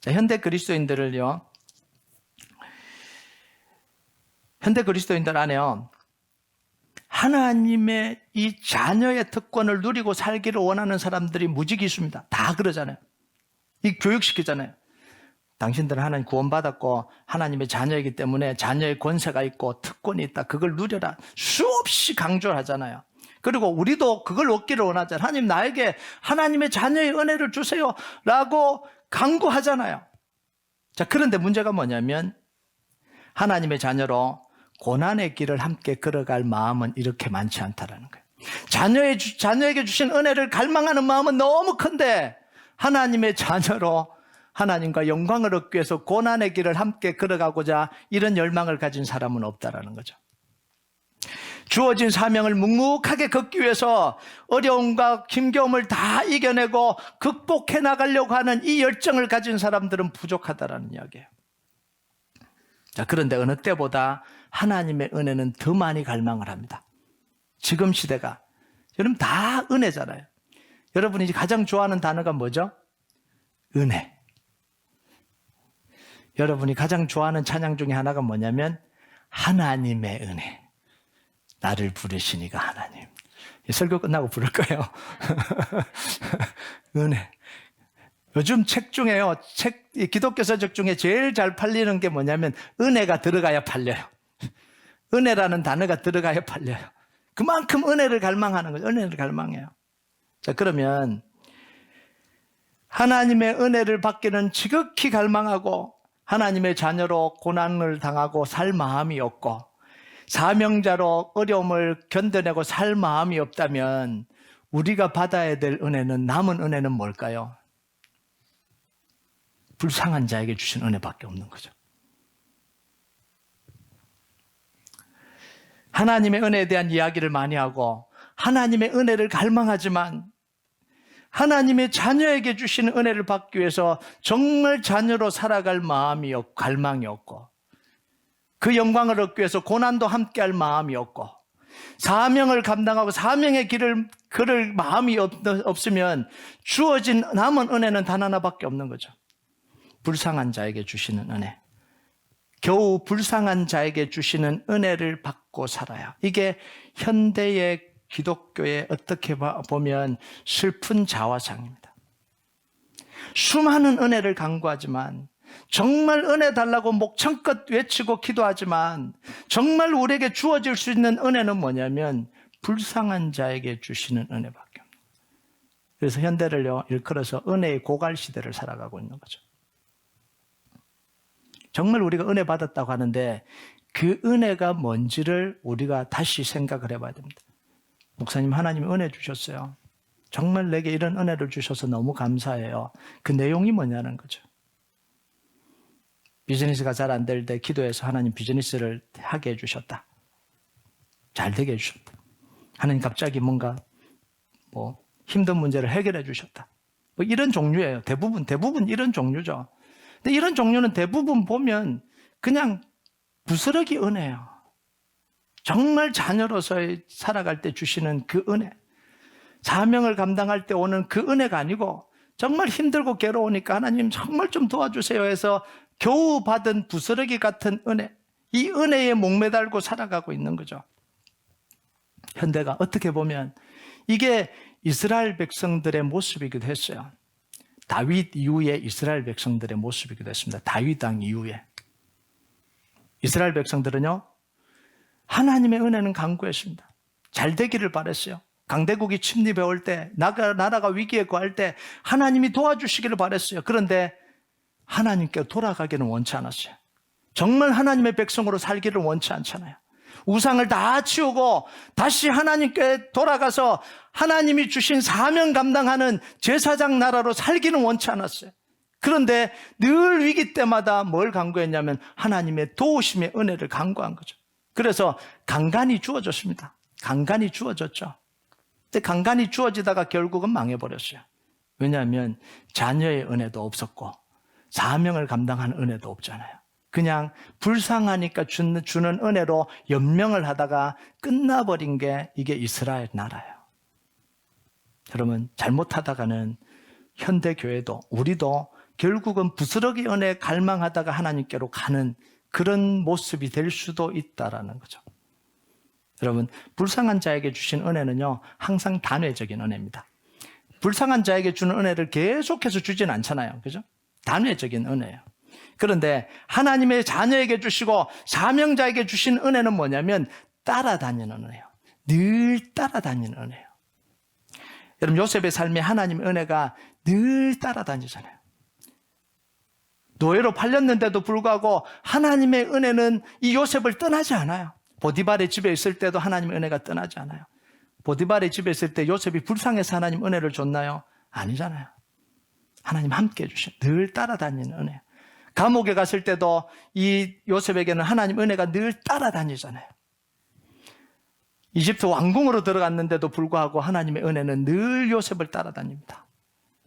자, 현대 그리스도인들 안에요, 하나님의 이 자녀의 특권을 누리고 살기를 원하는 사람들이 무지개 있습니다. 다 그러잖아요. 이 교육시키잖아요. 당신들은 하나님 구원받았고 하나님의 자녀이기 때문에 자녀의 권세가 있고 특권이 있다, 그걸 누려라, 수없이 강조를 하잖아요. 그리고 우리도 그걸 얻기를 원하잖아요. 하나님, 나에게 하나님의 자녀의 은혜를 주세요 라고 강구하잖아요. 자, 그런데 문제가 뭐냐면 하나님의 자녀로 고난의 길을 함께 걸어갈 마음은 이렇게 많지 않다라는 거예요. 자녀에게 주신 은혜를 갈망하는 마음은 너무 큰데 하나님의 자녀로 하나님과 영광을 얻기 위해서 고난의 길을 함께 걸어가고자 이런 열망을 가진 사람은 없다라는 거죠. 주어진 사명을 묵묵하게 걷기 위해서 어려움과 힘겨움을 다 이겨내고 극복해 나가려고 하는 이 열정을 가진 사람들은 부족하다라는 이야기예요. 자, 그런데 어느 때보다 하나님의 은혜는 더 많이 갈망을 합니다. 지금 시대가, 여러분 다 은혜잖아요. 여러분이 가장 좋아하는 단어가 뭐죠? 은혜. 여러분이 가장 좋아하는 찬양 중에 하나가 뭐냐면 하나님의 은혜. 나를 부르시니가 하나님. 설교 끝나고 부를 거예요. 은혜. 요즘 책 중에요, 기독교 서적 중에 제일 잘 팔리는 게 뭐냐면 은혜가 들어가야 팔려요. 은혜라는 단어가 들어가야 팔려요. 그만큼 은혜를 갈망하는 거죠. 은혜를 갈망해요. 자, 그러면 하나님의 은혜를 받기는 지극히 갈망하고 하나님의 자녀로 고난을 당하고 살 마음이 없고 사명자로 어려움을 견뎌내고 살 마음이 없다면 우리가 받아야 될 은혜는, 남은 은혜는 뭘까요? 불쌍한 자에게 주신 은혜밖에 없는 거죠. 하나님의 은혜에 대한 이야기를 많이 하고 하나님의 은혜를 갈망하지만 하나님의 자녀에게 주시는 은혜를 받기 위해서 정말 자녀로 살아갈 마음이 없고 갈망이 없고 그 영광을 얻기 위해서 고난도 함께할 마음이 없고 사명을 감당하고 사명의 길을 걸을 마음이 없으면 주어진 남은 은혜는 단 하나밖에 없는 거죠. 불쌍한 자에게 주시는 은혜. 겨우 불쌍한 자에게 주시는 은혜를 받고 살아야. 이게 현대의 기독교의 어떻게 보면 슬픈 자화상입니다. 수많은 은혜를 간구하지만, 정말 은혜 달라고 목청껏 외치고 기도하지만, 정말 우리에게 주어질 수 있는 은혜는 뭐냐면 불쌍한 자에게 주시는 은혜밖에 없는 거예요. 그래서 현대를요, 일컬어서 은혜의 고갈 시대를 살아가고 있는 거죠. 정말 우리가 은혜 받았다고 하는데 그 은혜가 뭔지를 우리가 다시 생각을 해봐야 됩니다. 목사님, 하나님이 은혜 주셨어요. 정말 내게 이런 은혜를 주셔서 너무 감사해요. 그 내용이 뭐냐는 거죠. 비즈니스가 잘 안 될 때 기도해서 하나님 비즈니스를 하게 해주셨다. 잘 되게 해주셨다. 하나님 갑자기 뭔가 힘든 문제를 해결해 주셨다. 이런 종류예요. 대부분 이런 종류죠. 근데 이런 종류는 대부분 보면 그냥 부스러기 은혜예요. 정말 자녀로서 살아갈 때 주시는 그 은혜, 사명을 감당할 때 오는 그 은혜가 아니고 정말 힘들고 괴로우니까 하나님 정말 좀 도와주세요 해서 겨우 받은 부스러기 같은 은혜, 이 은혜에 목매달고 살아가고 있는 거죠. 현대가 어떻게 보면 이게 이스라엘 백성들의 모습이기도 했어요. 다윗 이후에 이스라엘 백성들의 모습이기도 했습니다. 다윗 왕 이후에. 이스라엘 백성들은요, 하나님의 은혜는 간구했습니다. 잘 되기를 바랬어요. 강대국이 침입해 올 때, 나라가 위기에 처할 때 하나님이 도와주시기를 바랬어요. 그런데 하나님께 돌아가기는 원치 않았어요. 정말 하나님의 백성으로 살기를 원치 않잖아요. 우상을 다 치우고 다시 하나님께 돌아가서 하나님이 주신 사명 감당하는 제사장 나라로 살기는 원치 않았어요. 그런데 늘 위기 때마다 뭘 간구했냐면 하나님의 도우심의 은혜를 간구한 거죠. 그래서 간간히 주어졌습니다. 간간히 주어졌죠. 근데 간간히 주어지다가 결국은 망해버렸어요. 왜냐하면 자녀의 은혜도 없었고 사명을 감당하는 은혜도 없잖아요. 그냥 불쌍하니까 주는 은혜로 연명을 하다가 끝나버린 게 이게 이스라엘 나라예요. 여러분, 잘못하다가는 현대교회도 우리도 결국은 부스러기 은혜에 갈망하다가 하나님께로 가는 그런 모습이 될 수도 있다라는 거죠. 여러분, 불쌍한 자에게 주신 은혜는요, 항상 단회적인 은혜입니다. 불쌍한 자에게 주는 은혜를 계속해서 주진 않잖아요. 그죠? 단회적인 은혜예요. 그런데 하나님의 자녀에게 주시고 사명자에게 주신 은혜는 뭐냐면 따라다니는 은혜예요. 늘 따라다니는 은혜예요. 여러분, 요셉의 삶에 하나님의 은혜가 늘 따라다니잖아요. 노예로 팔렸는데도 불구하고 하나님의 은혜는 이 요셉을 떠나지 않아요. 보디발의 집에 있을 때도 하나님의 은혜가 떠나지 않아요. 보디발의 집에 있을 때 요셉이 불쌍해서 하나님 은혜를 줬나요? 아니잖아요. 하나님 함께 해주셔. 늘 따라다니는 은혜. 감옥에 갔을 때도 이 요셉에게는 하나님 은혜가 늘 따라다니잖아요. 이집트 왕궁으로 들어갔는데도 불구하고 하나님의 은혜는 늘 요셉을 따라다닙니다.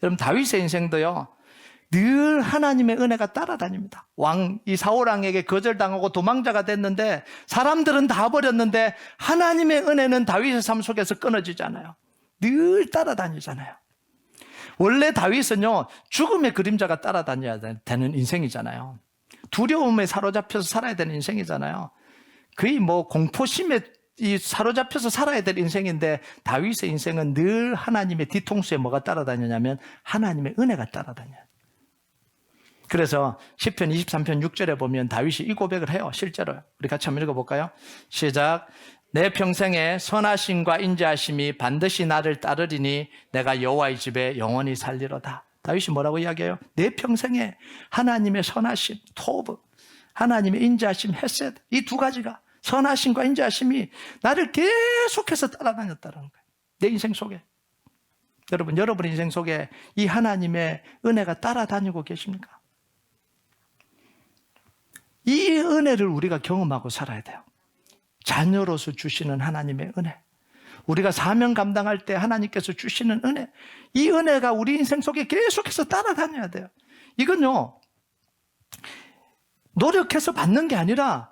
여러분, 다윗의 인생도요, 늘 하나님의 은혜가 따라다닙니다. 이 사울 왕에게 거절당하고 도망자가 됐는데 사람들은 다 버렸는데 하나님의 은혜는 다윗의 삶 속에서 끊어지지 않아요. 늘 따라다니잖아요. 원래 다윗은요, 죽음의 그림자가 따라다녀야 되는 인생이잖아요. 두려움에 사로잡혀서 살아야 되는 인생이잖아요. 거의 공포심에 사로잡혀서 살아야 될 인생인데 다윗의 인생은 늘 하나님의 뒤통수에 뭐가 따라다니냐면 하나님의 은혜가 따라다녀요. 그래서 시편 23편 6절에 보면 다윗이 이 고백을 해요. 실제로. 우리 같이 한번 읽어볼까요? 시작. 내 평생에 선하심과 인자하심이 반드시 나를 따르리니 내가 여호와의 집에 영원히 살리로다. 다윗이 뭐라고 이야기해요? 내 평생에 하나님의 선하심, 토브, 하나님의 인자하심, 헤세드, 이 두 가지가, 선하심과 인자하심이 나를 계속해서 따라다녔다는 거예요. 내 인생 속에. 여러분 인생 속에 이 하나님의 은혜가 따라다니고 계십니까? 이 은혜를 우리가 경험하고 살아야 돼요. 자녀로서 주시는 하나님의 은혜, 우리가 사명 감당할 때 하나님께서 주시는 은혜, 이 은혜가 우리 인생 속에 계속해서 따라다녀야 돼요. 이건요, 노력해서 받는 게 아니라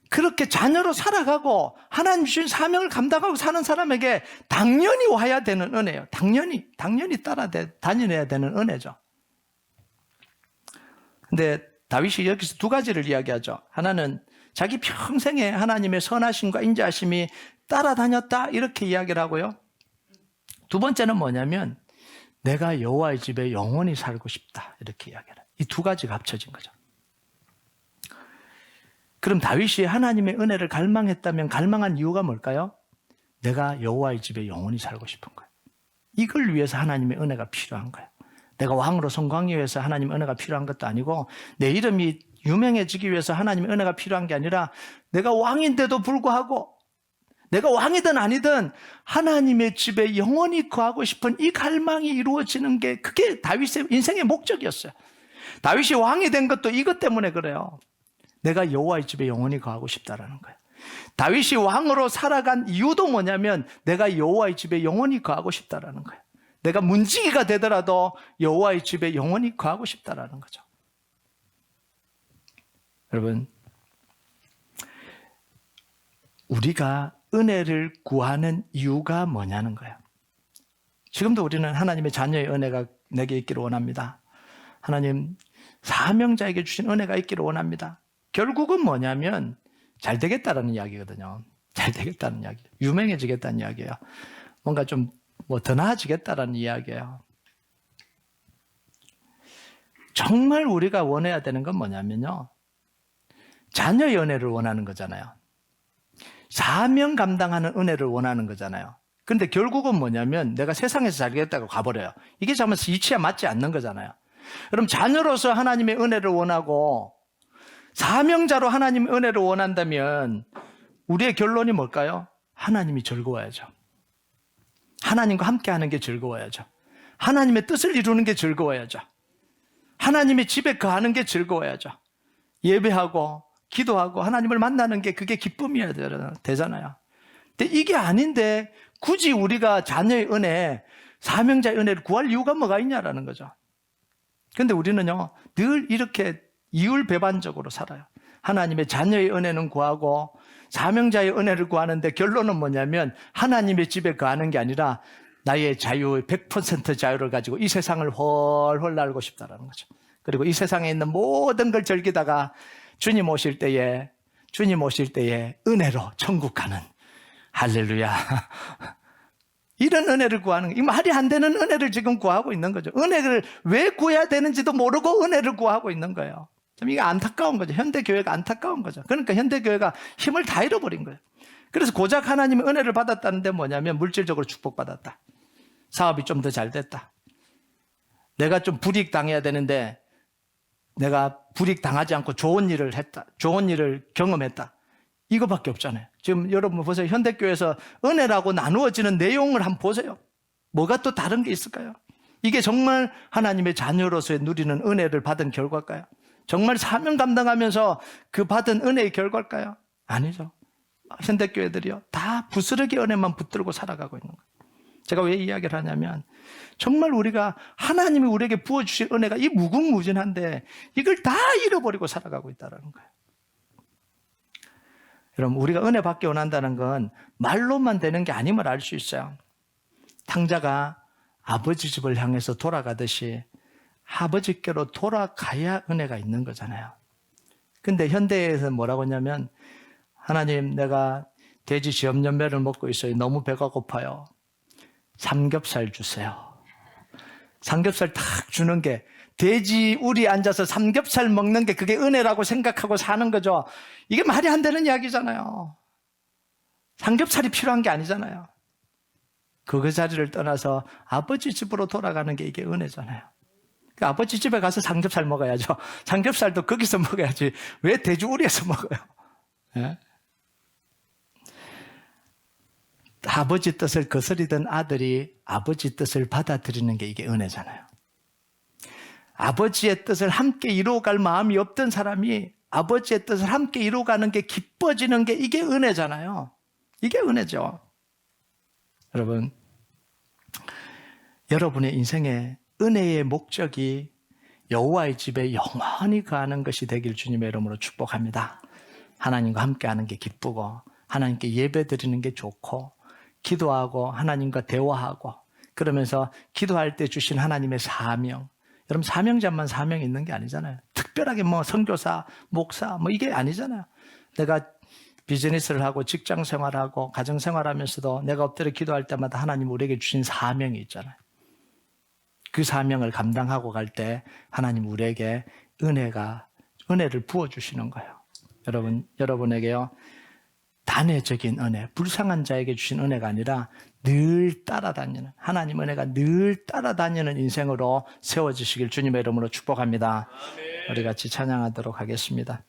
그렇게 자녀로 살아가고 하나님 주신 사명을 감당하고 사는 사람에게 당연히 와야 되는 은혜예요. 당연히 따라다녀야 되는 은혜죠. 근데 다윗이 여기서 두 가지를 이야기하죠. 하나는 자기 평생에 하나님의 선하심과 인자하심이 따라다녔다, 이렇게 이야기를 하고요. 두 번째는 뭐냐면 내가 여호와의 집에 영원히 살고 싶다. 이렇게 이야기해요. 이 두 가지가 합쳐진 거죠. 그럼 다윗이 하나님의 은혜를 갈망했다면 갈망한 이유가 뭘까요? 내가 여호와의 집에 영원히 살고 싶은 거예요. 이걸 위해서 하나님의 은혜가 필요한 거예요. 내가 왕으로 성공하기 위해서 하나님의 은혜가 필요한 것도 아니고 내 이름이 유명해지기 위해서 하나님의 은혜가 필요한 게 아니라 내가 왕인데도 불구하고 내가 왕이든 아니든 하나님의 집에 영원히 거하고 싶은 이 갈망이 이루어지는 게 그게 다윗의 인생의 목적이었어요. 다윗이 왕이 된 것도 이것 때문에 그래요. 내가 여호와의 집에 영원히 거하고 싶다라는 거예요. 다윗이 왕으로 살아간 이유도 뭐냐면 내가 여호와의 집에 영원히 거하고 싶다라는 거예요. 내가 문지기가 되더라도 여호와의 집에 영원히 거하고 싶다라는 거죠. 여러분, 우리가 은혜를 구하는 이유가 뭐냐는 거예요. 지금도 우리는 하나님의 자녀의 은혜가 내게 있기를 원합니다. 하나님, 사명자에게 주신 은혜가 있기를 원합니다. 결국은 뭐냐면 잘 되겠다라는 이야기거든요. 잘 되겠다는 이야기. 유명해지겠다는 이야기예요. 뭔가 좀 더 나아지겠다라는 이야기예요. 정말 우리가 원해야 되는 건 뭐냐면요. 자녀의 은혜를 원하는 거잖아요. 사명 감당하는 은혜를 원하는 거잖아요. 그런데 결국은 뭐냐면 내가 세상에서 살겠다고 가버려요. 이게 정말 이치에 맞지 않는 거잖아요. 그럼 자녀로서 하나님의 은혜를 원하고 사명자로 하나님의 은혜를 원한다면 우리의 결론이 뭘까요? 하나님이 즐거워야죠. 하나님과 함께하는 게 즐거워야죠. 하나님의 뜻을 이루는 게 즐거워야죠. 하나님의 집에 거하는 게 즐거워야죠. 예배하고 기도하고 하나님을 만나는 게 그게 기쁨이어야 되잖아요. 근데 이게 아닌데 굳이 우리가 자녀의 은혜, 사명자의 은혜를 구할 이유가 뭐가 있냐라는 거죠. 그런데 우리는요, 늘 이렇게 이율배반적으로 살아요. 하나님의 자녀의 은혜는 구하고 사명자의 은혜를 구하는데 결론은 뭐냐면 하나님의 집에 거하는 게 아니라 나의 자유, 100% 자유를 가지고 이 세상을 훨훨 날고 싶다라는 거죠. 그리고 이 세상에 있는 모든 걸 즐기다가 주님 오실 때에 은혜로 천국 가는, 할렐루야. 이런 은혜를 구하는, 이 말이 안 되는 은혜를 지금 구하고 있는 거죠. 은혜를 왜 구해야 되는지도 모르고 은혜를 구하고 있는 거예요. 좀 이게 안타까운 거죠. 현대교회가 안타까운 거죠. 그러니까 현대교회가 힘을 다 잃어버린 거예요. 그래서 고작 하나님의 은혜를 받았다는데 뭐냐면 물질적으로 축복받았다. 사업이 좀 더 잘 됐다. 내가 좀 불이익 당해야 되는데 내가 불이익 당하지 않고 좋은 일을 했다. 좋은 일을 경험했다. 이거밖에 없잖아요. 지금 여러분 보세요. 현대교회에서 은혜라고 나누어지는 내용을 한번 보세요. 뭐가 또 다른 게 있을까요? 이게 정말 하나님의 자녀로서의 누리는 은혜를 받은 결과일까요? 정말 사명 감당하면서 그 받은 은혜의 결과일까요? 아니죠. 현대교회들이요, 다 부스러기 은혜만 붙들고 살아가고 있는 거예요. 제가 왜 이야기를 하냐면 정말 우리가 하나님이 우리에게 부어주신 은혜가 이 무궁무진한데 이걸 다 잃어버리고 살아가고 있다는 거예요. 여러분, 우리가 은혜 받기 원한다는 건 말로만 되는 게 아님을 알 수 있어요. 탕자가 아버지 집을 향해서 돌아가듯이 아버지께로 돌아가야 은혜가 있는 거잖아요. 근데 현대에서 뭐라고 하냐면 하나님, 내가 돼지 지엄연매를 먹고 있어요. 너무 배가 고파요. 삼겹살 주세요. 삼겹살 탁 주는 게, 돼지 우리 앉아서 삼겹살 먹는 게 그게 은혜라고 생각하고 사는 거죠. 이게 말이 안 되는 이야기잖아요. 삼겹살이 필요한 게 아니잖아요. 그 자리를 떠나서 아버지 집으로 돌아가는 게 이게 은혜잖아요. 그러니까 아버지 집에 가서 삼겹살 먹어야죠. 삼겹살도 거기서 먹어야지 왜 돼지우리에서 먹어요? 예? 아버지 뜻을 거스리던 아들이 아버지 뜻을 받아들이는 게 이게 은혜잖아요. 아버지의 뜻을 함께 이루어갈 마음이 없던 사람이 아버지의 뜻을 함께 이루어가는 게 기뻐지는 게 이게 은혜잖아요. 이게 은혜죠. 여러분, 여러분의 인생에 은혜의 목적이 여호와의 집에 영원히 거하는 것이 되길 주님의 이름으로 축복합니다. 하나님과 함께하는 게 기쁘고 하나님께 예배드리는 게 좋고 기도하고 하나님과 대화하고 그러면서 기도할 때 주신 하나님의 사명. 여러분, 사명자만 사명이 있는 게 아니잖아요. 특별하게 뭐 선교사, 목사 뭐 이게 아니잖아요. 내가 비즈니스를 하고 직장 생활하고 가정 생활하면서도 내가 엎드려 기도할 때마다 하나님 우리에게 주신 사명이 있잖아요. 그 사명을 감당하고 갈 때 하나님 우리에게 은혜를 부어주시는 거예요. 여러분에게요, 단회적인 은혜, 불쌍한 자에게 주신 은혜가 아니라 늘 따라다니는, 하나님 은혜가 늘 따라다니는 인생으로 세워지시길 주님의 이름으로 축복합니다. 우리 같이 찬양하도록 하겠습니다.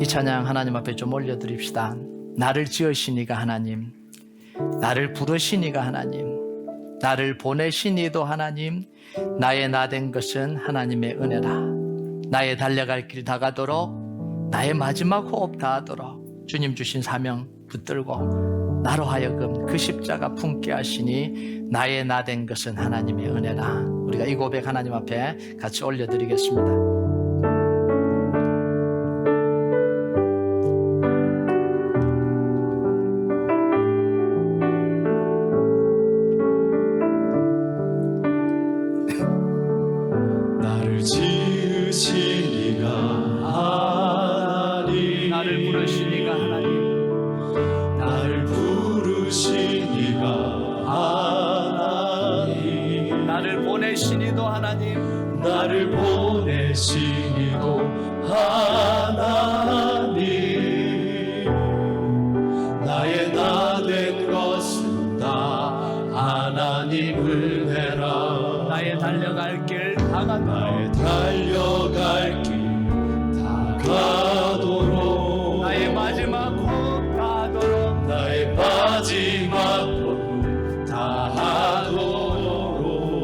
이 찬양 하나님 앞에 좀 올려드립시다. 나를 지으시니가 하나님, 나를 부르시니가 하나님, 나를 보내시니도 하나님, 나의 나 된 것은 하나님의 은혜라. 나의 달려갈 길 다가도록, 나의 마지막 호흡 다하도록 주님 주신 사명 붙들고 나로 하여금 그 십자가 품게 하시니 나의 나 된 것은 하나님의 은혜라. 우리가 이 고백 하나님 앞에 같이 올려드리겠습니다. 지으시니가 하나님, 나를 부르시니가 하나님, 나를 부르시니가 하나님, 나를 보내시니도 하나님, 나를 보내시니도 하나님, 나의 나 된 것은 다 하나님 은혜라. 나의 달려갈 길 다가도록, 달려갈 길 다가도록, 나의 마지막 호흡 다하도록, 나의 마지막 호흡 다하도록,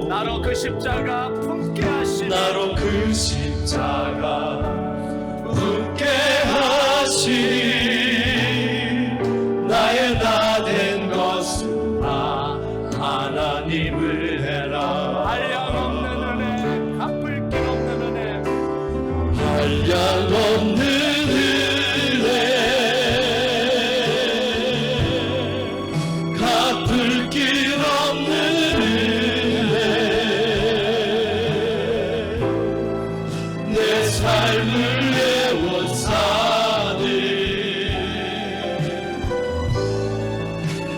나로 그 십자가 품게 하시니, 나로 그 십자가 품게 하시니, 나의 나 된 것은 다 하나님을 해라. 한량없는 은혜, 갚을 길 없는 은혜, 한량없는 은혜, 갚을 길 없는 은혜, 내 삶을 애워싸네.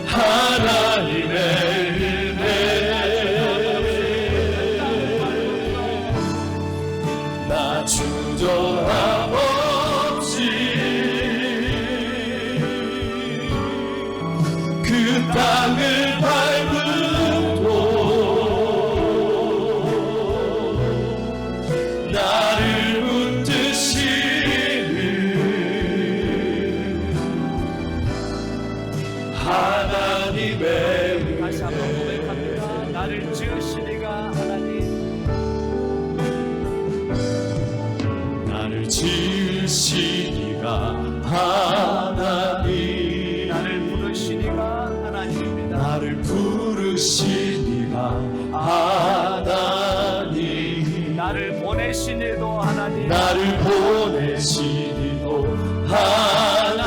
하나님의 은혜, 나 주저함 없이 그 땅을 밟음도 나를 붙드시는 하나님의 다시 한번 고백합니다. 나를 지으시니가 하나님, 나를 지으시니가 하나님, 나를 부르시니가 하나님입니다. 나를 부르시니가 하나님, 나를 보내시니도 하나님, 나를 보내시니도 하나님,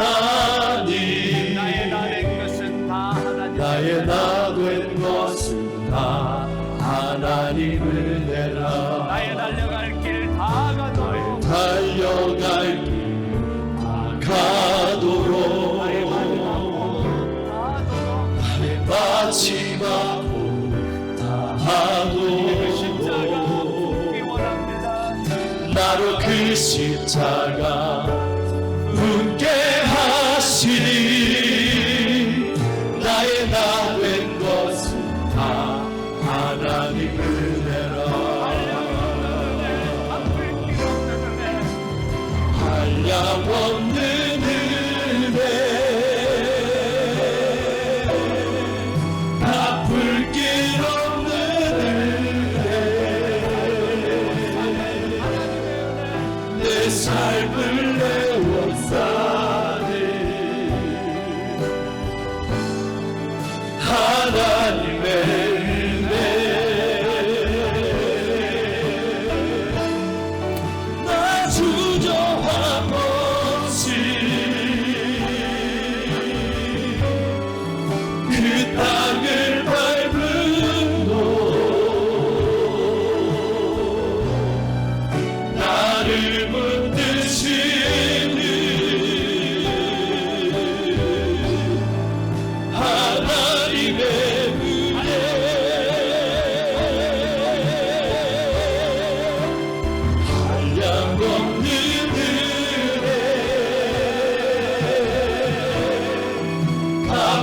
나의 나 된 것은 다 하나님, 나의 나 된 것은 다 하나님을 내라. 나의 달려갈 길 다가도록, 달려갈 길 다가도록, 나의 마지막 호흡 다하도록, 나의 마지막 호흡 그 십자가 다하도록, 품기 원합니다. 나로 그 십자가 품게 하시니, 나의 나 된 것은 다 하나님 은혜라. 갚을 길 없는 은혜, 한량없는 은혜, 갚을 길 없는 은혜, 내 삶을 애워싸네. 하나님의 은혜, 나 주저함 없이 그 땅을 밟음도 나를 붙드시는 하나님의 은혜,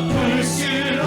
불씨로